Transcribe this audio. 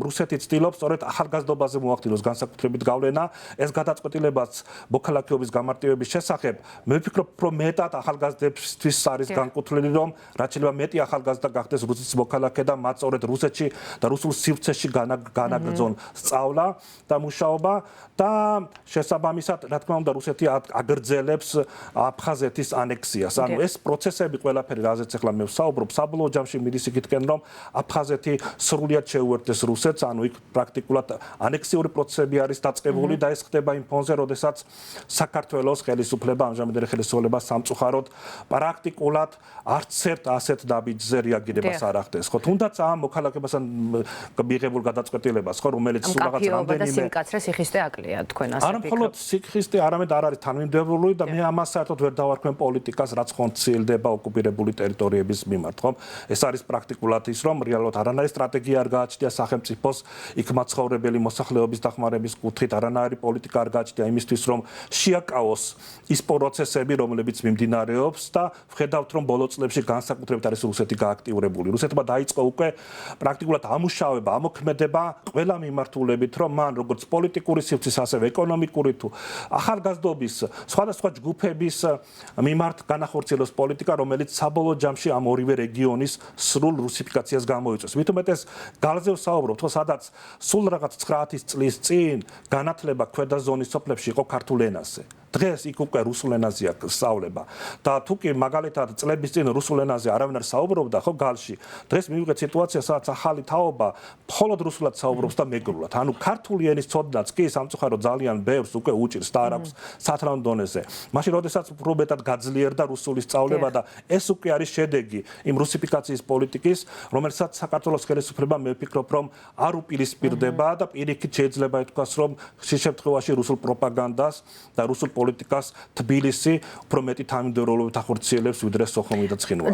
რუსეთი ცდილობს სწორედ ახალგაზრდობაზე მოახდინოს განსაკუთრებით გავლენა. ეს გადაწყვეტილებაც მოქალაქეობის გამარტივების შესახებ მე ვფიქრობ, რომ მეტად ახალგაზრდებისთვის არის განკუთვნილი, რომ რაც შეიძლება მეტი ახალგაზრდა გახდეს რუსეთის მოქალაქე და მათ სწორედ რუსეთში და რუსულ სივრცეში განაგრძონ სწავლა და მუშაობა და შესაბამისად, რა თქმა უნდა, რუსეთი აგრძელებს აფხაზეთის ანექსიას. ანუ ეს პროცესები ყველაფერი, რაზეც ახლა მე ვსაუბრობ, საბოლოო ჯამში მიდის იქითკენ, რომ აფხაზეთი სრულიად შეუერთდეს რუსეთს, ანუ იქ პრაქტიკულად ანექსიური პროცესები არის დაწყებული და ეს ხდება იმ ფონზე, როდესაც საქართველოს ხელისუფლება, ამჟამინდელი ხელისუფლება სამწუხაროდ პრაქტიკულად არც ერთ ასეთ დაბიჯზე რეაგირებას არ ახდენს. ხო, თუნდაც ამ მოქალაქეებასთან მიღებულ გადაწყვეტილებას, ხო, რომელიც სულ რაღაც რამდენიმე სიმკაცრე სიხისტე აკლია თქვენ ასე არა მხოლოდ სიხისტე, არამედ არ არის თანმიმდევრული და მე ამას საერთოდ ვერ დავარქვენ პოლიტიკას, რაც ხონციელდება ოკუპირებული ტერიტორიების მიმართ, ხო? ეს არის პრაქტიკულად ის, რომ რეალურად არანაირი სტრატეგია არ გააჩნია სახელმწიფოს იქ მაცხოვრებელი მოსახლეობის დახმარების კუთხით, არანაირი პოლიტიკა არ გააჩნია იმისთვის, რომ შეაკავოს ის პროცესები, რომლებიც მიმდინარეობს და ვხედავთ, რომ ბოლო წლებში განსაკუთრებით არის რუსეთი გააქტიურებული. რუსეთმა დაიწყო უკვე პრაქტიკულად ამუშავება, ამოქმედება ყველა მიმართულებით, რომ მან როგორც პოლიტიკური სივრცის, ასევე ეკონომიკური თუ ახალგაზრდობის სხვადასხვა ჯგუფების მიმართ განახორციელოს პოლიტიკა, რომელიც საბოლოო ჯამში ამ ორივე რეგიონის სრულ რუსიფიკაციას გამოიწვევს. მით უმეტეს გალზე ვსაუბრობთ, ხო, სადაც სულ რაღაც 9 წლის წინ განათლება ქვედა ზონის სოფლებში იყო ქართულ ენაზე. დღეს იქ უკვე რუსულ ენაზე აქვს სწავლება და თუ კი მაგალითად წლების წინ რუსულ ენაზე არავინ არ საუბრობდა, ხო, გალში, დღეს მივიღეთ სიტუაცია, სადაც ახალი თაობა მხოლოდ რუსულად საუბრობს და მეგრულად. ანუ ქართული ენის ცოდნაც კი სამწუხაროდ ძალიან ბევრს უკვე უჭირს და არ აქვს სათრაუნ დონეზე. მაშინ როდესაც უფრო მეტად გაძლიერდა რუსული სწავლება და ეს უკვე არის შედეგი იმ რუსიფიკაციის პოლიტიკის, რომელსაც საქართველოს ხელისუფლება მე ვფიქრობ, რომ არ უპირისპირდება და პირიქით შეიძლება ითქვას, რომ ხშირ შემთხვევაში რუსულ პროპაგანდას და რუსულ პოლიტიკას თბილისი უფრო მეტი თანმიმდევრობით ახორციელებს ვიდრე სოხუმი და ცხინვარი.